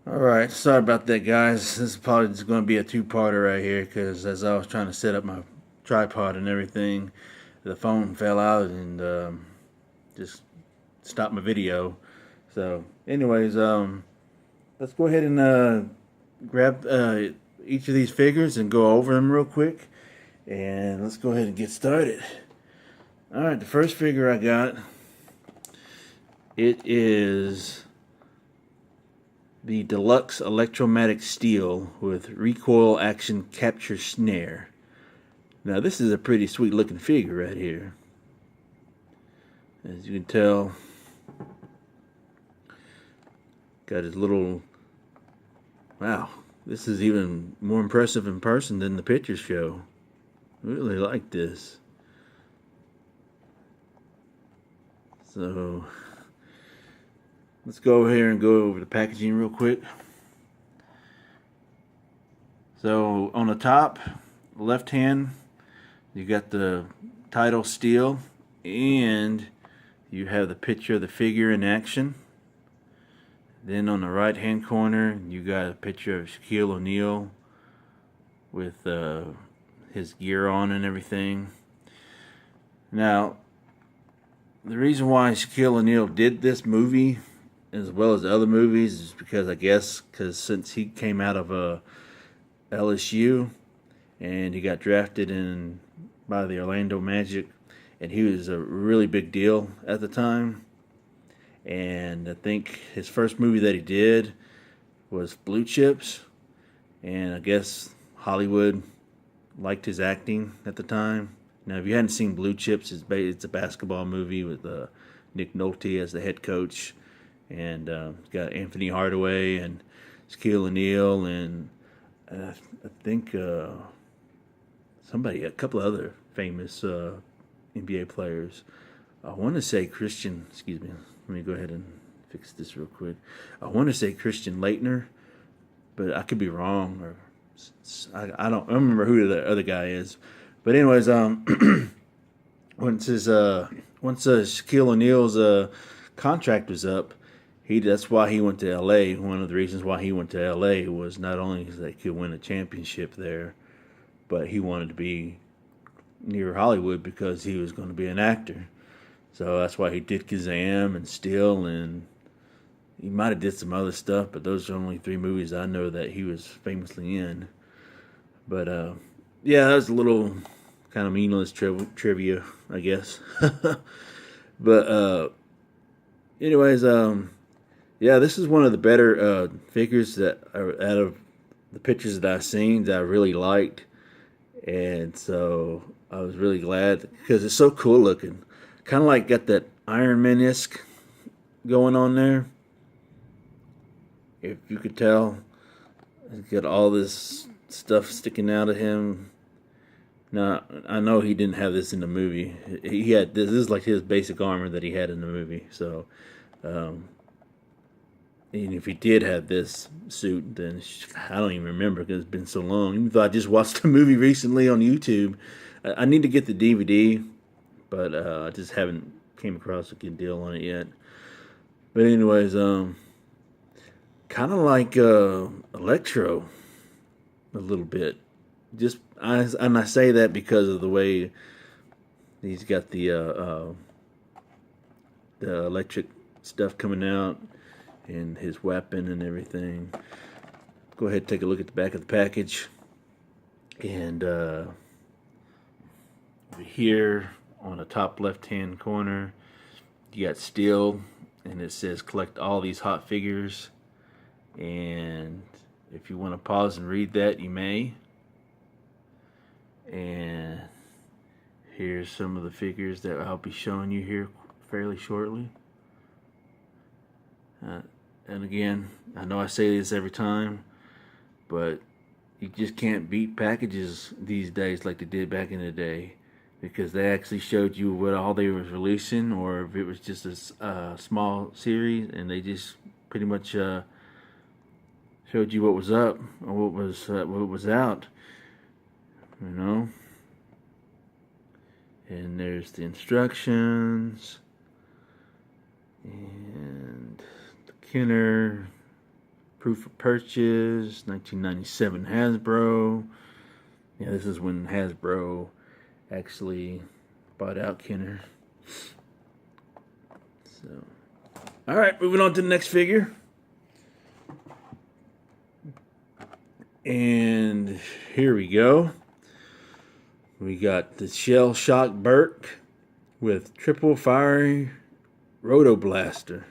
Alright, sorry about that, guys. This is probably just going to be a two-parter right here because as I was trying to set up my tripod and everything, the phone fell out and just stopped my video. So, anyways, let's go ahead and grab each of these figures and go over them real quick. And let's go ahead and get started. Alright, the first figure I got, it is the deluxe Elektra Matic Steel with recoil action capture snare. Now this is a pretty sweet looking figure right here. As you can tell, got his little, wow, this is even more impressive in person than the pictures show. Really like this. So let's go over here and go over the packaging real quick. So on the top left hand, you got the title steel, and you have the picture of the figure in action. Then on the right hand corner, you got a picture of Shaquille O'Neal with his gear on and everything. Now, the reason why Shaquille O'Neal did this movie as well as other movies is because I guess since he came out of LSU and he got drafted in by the Orlando Magic, and he was a really big deal at the time. And I think his first movie that he did was Blue Chips, and I guess Hollywood liked his acting at the time. Now, if you hadn't seen Blue Chips, it's a basketball movie with Nick Nolte as the head coach, and got Anthony Hardaway and Shaquille O'Neal, and I think a couple of other famous NBA players. I want to say Christian, excuse me, let me go ahead and fix this real quick. I want to say Christian Leitner, but I could be wrong, or I don't remember who the other guy is. But anyways, once Shaquille O'Neal's contract was up, that's why he went to L.A. One of the reasons why he went to L.A. was not only that he could win a championship there, but he wanted to be near Hollywood because he was going to be an actor. So that's why he did Kazam and Steel, and he might have did some other stuff, but those are only three movies I know that he was famously in. But yeah, that was a little kind of meaningless trivia, I guess. But anyways, yeah, this is one of the better figures that are out of the pictures that I've seen that I really liked, and so I was really glad because it's so cool looking. Kind of like got that Iron Man-esque going on there. If you could tell, he's got all this stuff sticking out of him. Now, I know he didn't have this in the movie. He had this is like his basic armor that he had in the movie. So, and if he did have this suit, then I don't even remember because it's been so long. Even though I just watched the movie recently on YouTube, I need to get the DVD, but I just haven't came across a good deal on it yet. But anyways, kind of like Electro a little bit. And I say that because of the way he's got the electric stuff coming out and his weapon and everything. Go ahead and take a look at the back of the package. And over here on the top left-hand corner, you got Steel, and it says collect all these hot figures. And if you want to pause and read that, you may. And here's some of the figures that I'll be showing you here fairly shortly. And again, I know I say this every time, but you just can't beat packages these days like they did back in the day, because they actually showed you what all they was releasing, or if it was just a small series, and they just pretty much showed you what was up or what was out, you know. And there's the instructions and the Kenner Proof of purchase, 1997 Hasbro. Yeah, this is when Hasbro actually bought out Kenner. So, all right, moving on to the next figure. And here we go. We got the Shell Shock Burke with triple fiery roto blaster.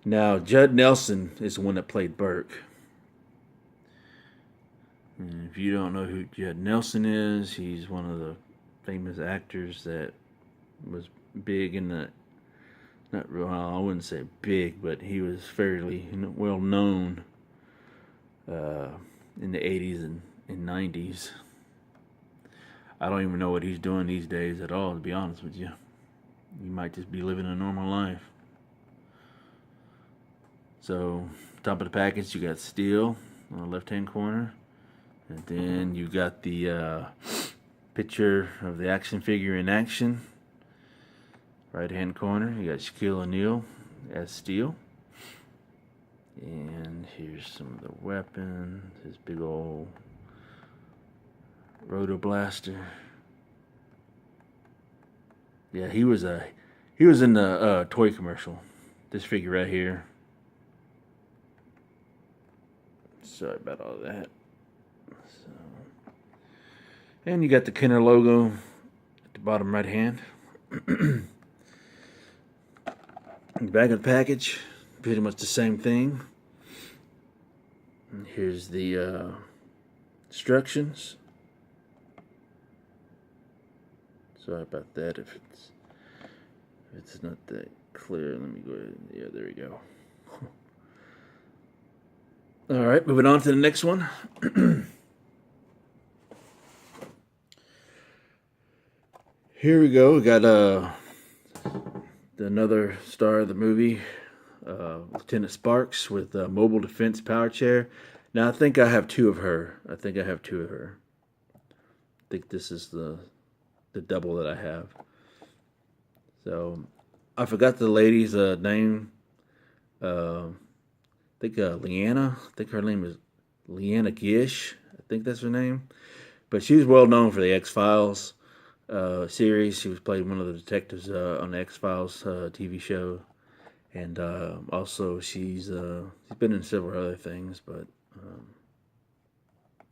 Now, Judd Nelson is the one that played Burke. And if you don't know who Judd Nelson is, he's one of the famous actors that was big in the, not real, I wouldn't say big, but he was fairly well known in the 80s and 90s. I don't even know what he's doing these days at all, to be honest with you. He might just be living a normal life. So, top of the package, you got Steel on the left-hand corner. And then you got the picture of the action figure in action. Right-hand corner, you got Shaquille O'Neal as Steel. And here's some of the weapons. His big old roto blaster. Yeah, he was in the toy commercial. This figure right here. Sorry about all that. So, and you got the Kenner logo at the bottom right hand. The back of the package, pretty much the same thing. And here's the instructions. Sorry about that if it's not that clear. Let me go ahead. Yeah, there we go. All right, moving on to the next one. Here we go. We got another star of the movie, Lieutenant Sparks with Mobile Defense Power Chair. Now, I think I have two of her. I think this is the double that I have. So, I forgot the lady's name. I think Leanna. I think her name is Leanna Gish. I think that's her name. But she's well known for the X-Files series. She was playing one of the detectives on the X-Files TV show. And also she's been in several other things, but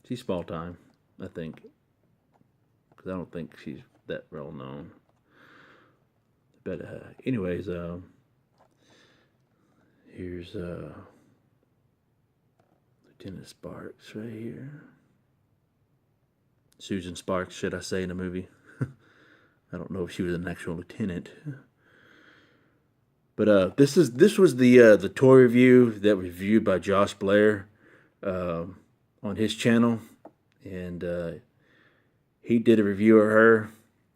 she's small time, I think. Because I don't think she's that well known. But anyways, here's Lieutenant Sparks right here. Susan Sparks, should I say, in the movie. I don't know if she was an actual lieutenant. But this was the toy review that was reviewed by Josh Blair on his channel. And he did a review of her.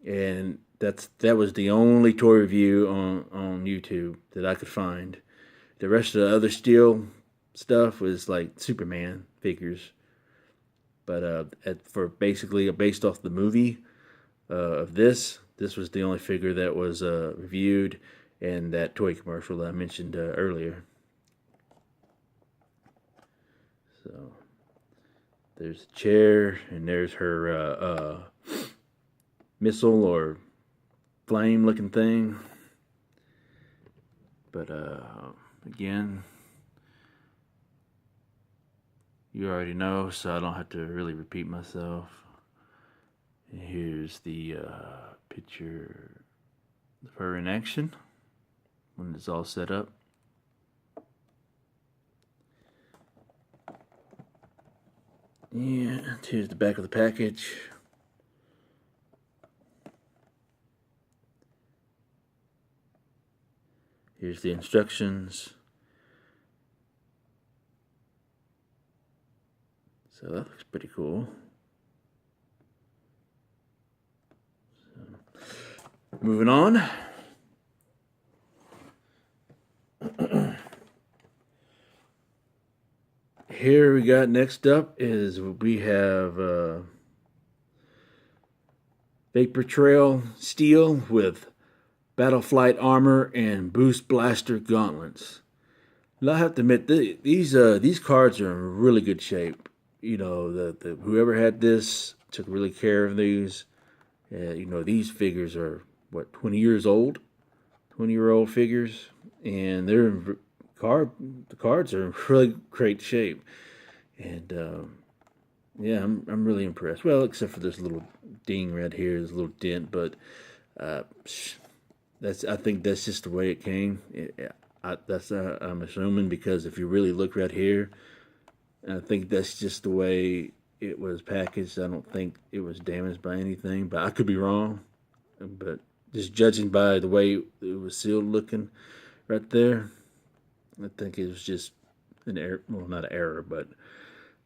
And that was the only toy review on YouTube that I could find. The rest of the other Steel stuff was like Superman figures, but for basically based off the movie of this was the only figure that was reviewed, and that toy commercial that I mentioned earlier. So there's a chair, and there's her missile or flame looking thing. But again, you already know, so I don't have to really repeat myself. And here's the picture of her in action when it's all set up. And here's the back of the package. Here's the instructions. So that looks pretty cool. So, moving on. Here we got next up is we have Vapor Trail Steel with Battle Flight armor and boost blaster gauntlets. I have to admit, these cards are in really good shape. You know, the whoever had this took really care of these. You know, these figures are what 20 years old, 20-year-old figures, and they're in the cards are in really great shape. And yeah, I'm really impressed. Well, except for this little ding right here, this little dent, but uh, I think that's just the way it came. I'm assuming, because if you really look right here, I think that's just the way it was packaged. I don't think it was damaged by anything, but I could be wrong. But just judging by the way it was sealed looking right there, I think it was just an error. Well, not an error, but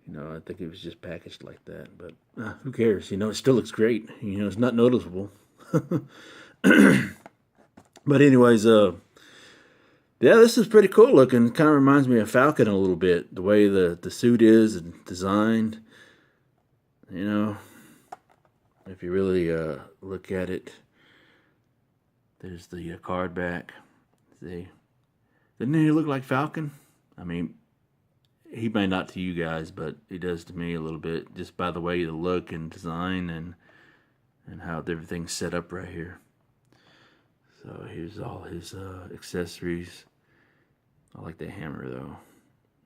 you know, I think it was just packaged like that. But who cares? You know, it still looks great. You know, it's not noticeable. But anyways, yeah, this is pretty cool looking. It kind of reminds me of Falcon a little bit. The way the suit is and designed. You know, if you really look at it, there's the card back. See, doesn't he look like Falcon? I mean, he may not to you guys, but he does to me a little bit, just by the way the look and design and how everything's set up right here. So here's all his accessories. I like the hammer though.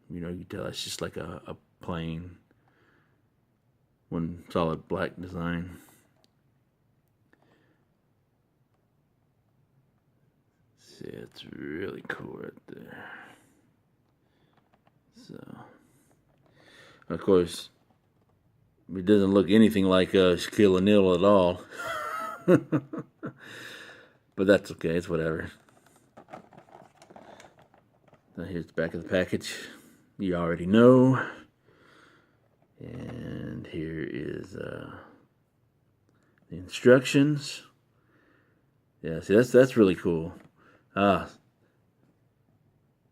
You know, you can tell it's just like a plain one solid black design. See, it's really cool right there. So, of course, it doesn't look anything like Shaquille O'Neal at all. But that's okay, it's whatever. Now here's the back of the package. You already know. And here is the instructions. Yeah, see, that's really cool. Now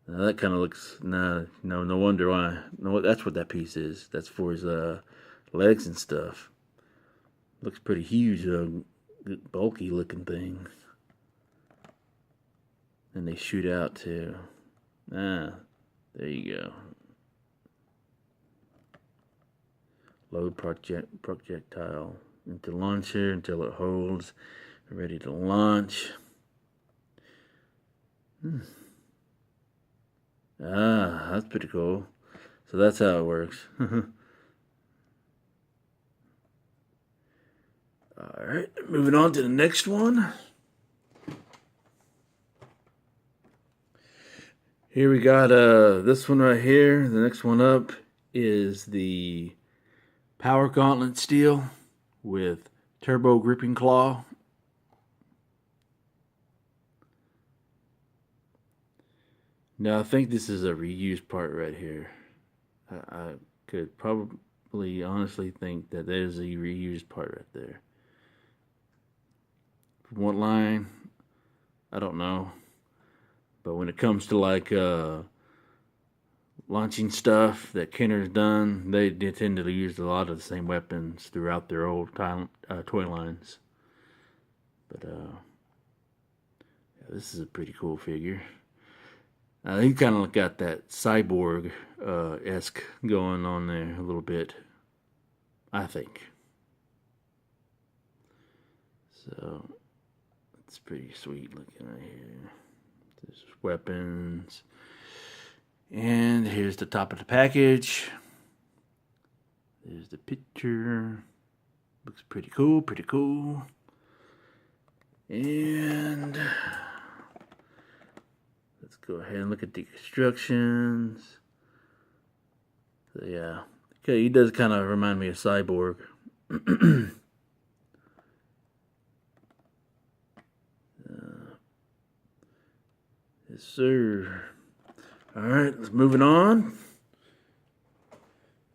that kind of looks no wonder why. No, that's what that piece is. That's for his legs and stuff. Looks pretty huge, bulky looking thing. And they shoot out too. There you go. Load projectile into launcher until it holds, ready to launch. That's pretty cool. So that's how it works. Alright, moving on to the next one. Here we got this one right here. The next one up is the Power Gauntlet Steel with Turbo Gripping Claw. Now I think this is a reused part right here. I could probably honestly think that there's a reused part right there. From what line? I don't know. But when it comes to like launching stuff that Kenner's done, they tend to use a lot of the same weapons throughout their old toy lines. But yeah, this is a pretty cool figure. He kind of got that cyborg esque going on there a little bit, I think. So it's pretty sweet looking right here. There's weapons. And here's the top of the package. There's the picture. Looks pretty cool, pretty cool. And let's go ahead and look at the instructions. So yeah. Okay, he does kind of remind me of Cyborg. Yes, sir. Alright, let's moving on.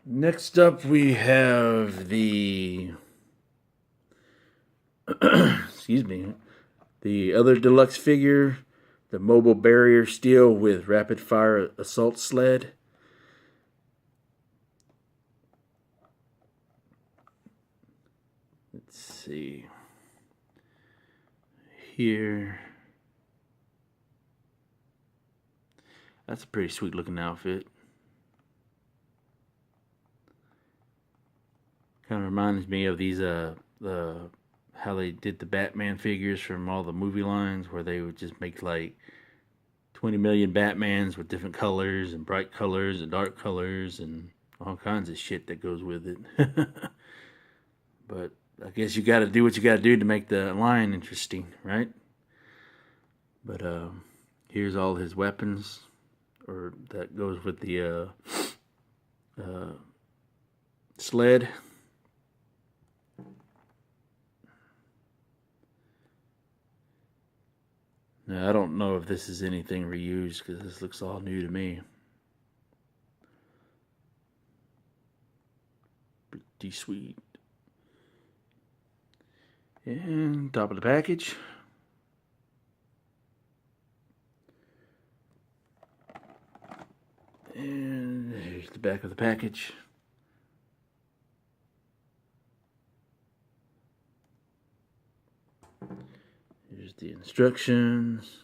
Next up we have the excuse me, the other deluxe figure, the mobile barrier steel with rapid fire assault sled. Let's see here. That's a pretty sweet looking outfit. Kind of reminds me of these how they did the Batman figures from all the movie lines, where they would just make like 20 million Batmans with different colors and bright colors and dark colors and all kinds of shit that goes with it. But I guess you got to do what you got to do to make the line interesting, right? But here's all his weapons, or that goes with the sled. Now, I don't know if this is anything reused, because this looks all new to me. Pretty sweet. And top of the package. And here's the back of the package. Here's the instructions.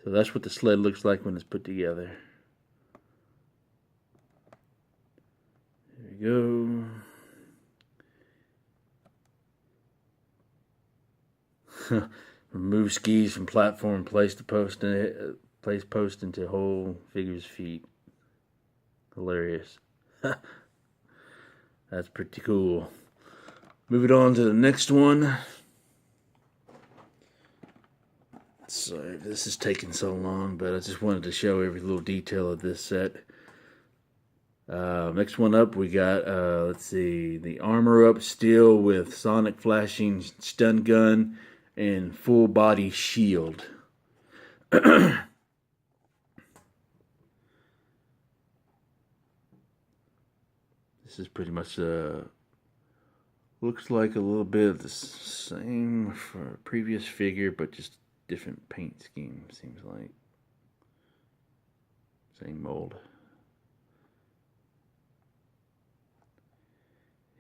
So that's what the sled looks like when it's put together. There we go. Remove skis from platform, place post into whole figure's feet. Hilarious. That's pretty cool. Moving on to the next one. Sorry if this is taking so long, but I just wanted to show every little detail of this set. Next one up, we got, let's see, the Armor Up Steel with Sonic Flashing Stun Gun and Full Body Shield. This is pretty much, looks like a little bit of the same for a previous figure, but just different paint scheme, seems like. Same mold.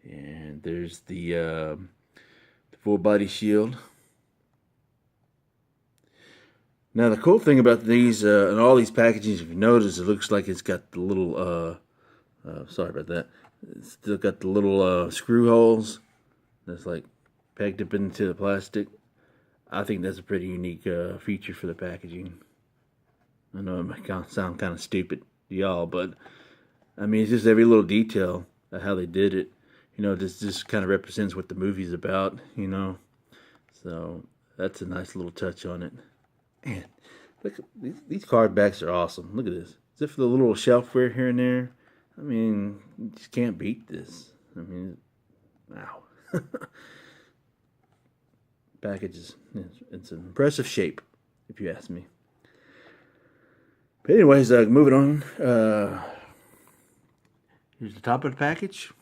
And there's the full body shield. Now the cool thing about these and all these packaging, if you notice, it looks like it's got the little sorry about that. It's still got the little screw holes that's like pegged up into the plastic. I think that's a pretty unique feature for the packaging. I know it might sound kind of stupid to y'all, but I mean, it's just every little detail of how they did it. You know, this just kind of represents what the movie's about, you know. So that's a nice little touch on it. Man, look, these card backs are awesome. Look at this. Except for the little shelfware here and there. I mean, you just can't beat this. I mean, wow. Package is, it's an impressive shape, if you ask me. But anyways, moving on. Here's the top of the package.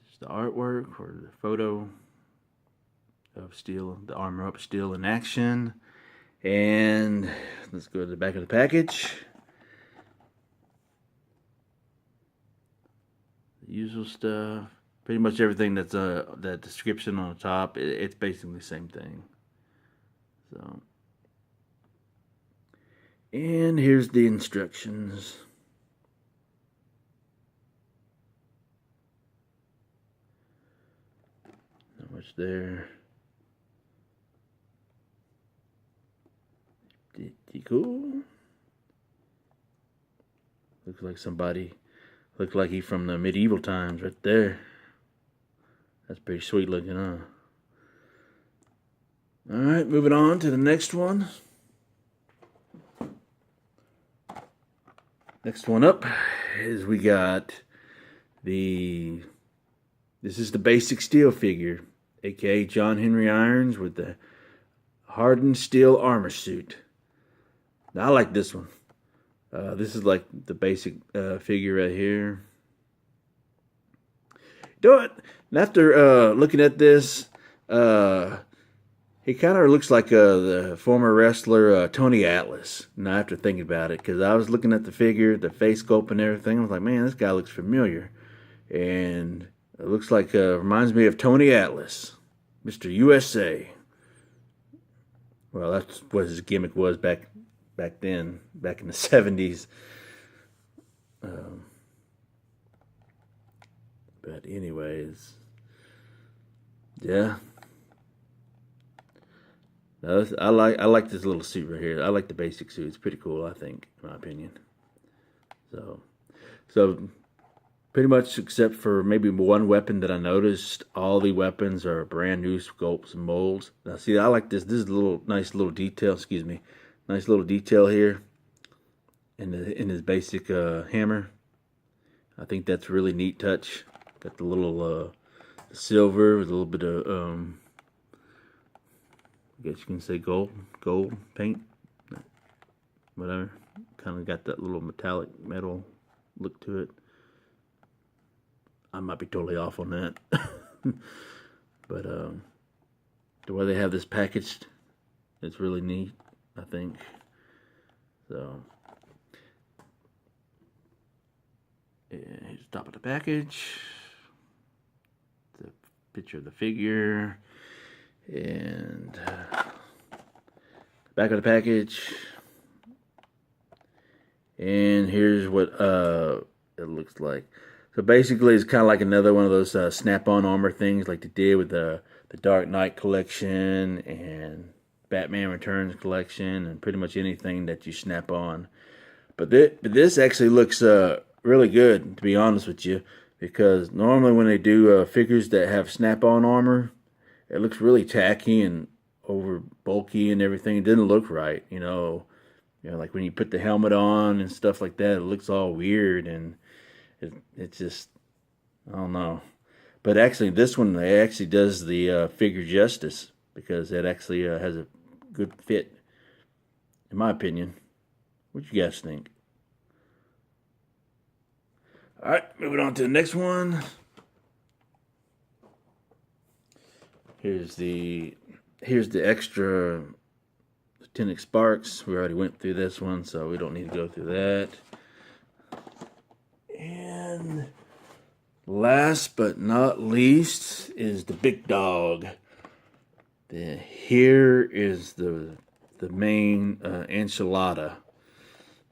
Here's the artwork or the photo of Steel, the Armor Up Steel in action. And let's go to the back of the package. The usual stuff. Pretty much everything that's that description on the top, it's basically the same thing. So, and here's the instructions. Not much there. Pretty cool. Looks like somebody, looked like he's from the medieval times right there. That's pretty sweet looking, huh? Alright, moving on to the next one. Next one up is we got this is the basic steel figure, aka John Henry Irons with the hardened steel armor suit. Now I like this one. This is like the basic figure right here. You know what? And after looking at this, he kind of looks like the former wrestler Tony Atlas. Now after thinking about it, because I was looking at the figure, the face sculpt and everything, I was like, man, this guy looks familiar. And it looks like, reminds me of Tony Atlas, Mr. USA. Well, that's what his gimmick was back then, back in the 70s. But anyways, yeah. No, I like this little suit right here. I like the basic suit. It's pretty cool, I think, in my opinion. So pretty much except for maybe one weapon that I noticed, all the weapons are brand new sculpts and molds. Now, see, I like this. This is a nice little detail. Excuse me, nice little detail here in his basic hammer. I think that's a really neat touch. Got the little silver with a little bit of I guess you can say gold paint, whatever. Kind of got that little metallic metal look to it. I might be totally off on that. But the way they have this packaged, it's really neat, I think. So and here's the top of the package, the picture of the figure, and back of the package. And here's what it looks like. So basically, it's kind of like another one of those snap-on armor things, like they did with the Dark Knight collection and Batman Returns collection, and pretty much anything that you snap on. But this actually looks really good, to be honest with you, because normally when they do figures that have snap-on armor, it looks really tacky and over bulky and everything. It doesn't look right, you know, like when you put the helmet on and stuff like that, it looks all weird, and it just, I don't know. But actually, this one actually does the figure justice, because it actually has a good fit, in my opinion. What you guys think? All right, moving on to the next one. Here's the extra Lieutenant Sparks. We already went through this one, so we don't need to go through that. And last but not least is the big dog. Here is the main enchilada.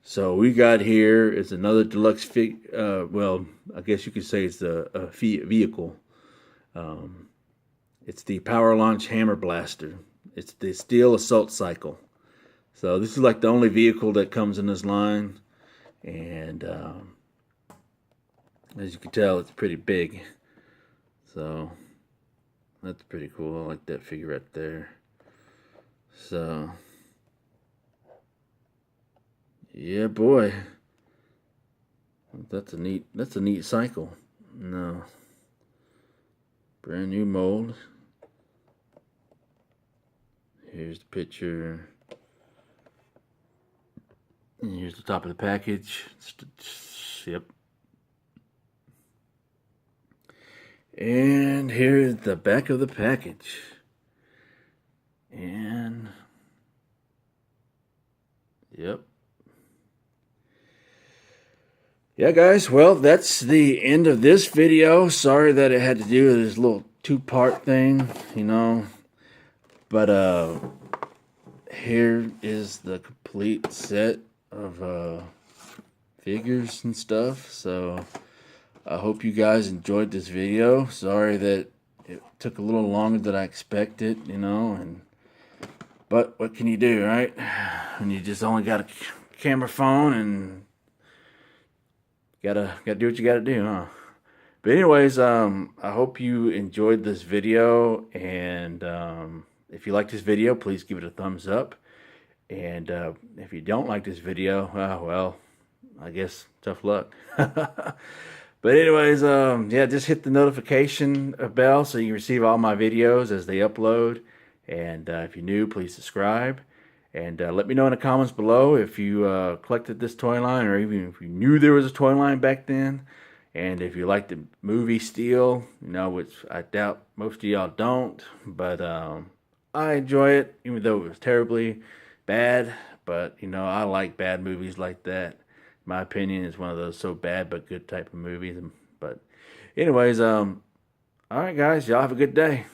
So we got here is another deluxe well, I guess you could say it's a vehicle. It's the Power Launch Hammer Blaster. It's the Steel Assault Cycle. So this is like the only vehicle that comes in this line, and as you can tell, it's pretty big. So that's pretty cool. I like that figure right there. So yeah, boy, that's a neat cycle. No, brand new mold. Here's the picture. And here's the top of the package. Yep. And here's the back of the package. And yep. Yeah, guys, well, that's the end of this video. Sorry that it had to do with this little two-part thing, you know. But here is the complete set of figures and stuff. So I hope you guys enjoyed this video. Sorry that it took a little longer than I expected, you know. But what can you do, right? When you just only got a camera phone and gotta do what you gotta do, huh? But anyways, I hope you enjoyed this video, and if you like this video, please give it a thumbs up. And if you don't like this video, well, I guess tough luck. But anyways, yeah, just hit the notification bell so you can receive all my videos as they upload. And if you're new, please subscribe. And let me know in the comments below if you collected this toy line, or even if you knew there was a toy line back then. And if you like the movie Steel, you know, which I doubt most of y'all don't. But I enjoy it, even though it was terribly bad. But, you know, I like bad movies like that. My opinion is one of those so bad but good type of movies. But anyways, all right, guys, y'all have a good day.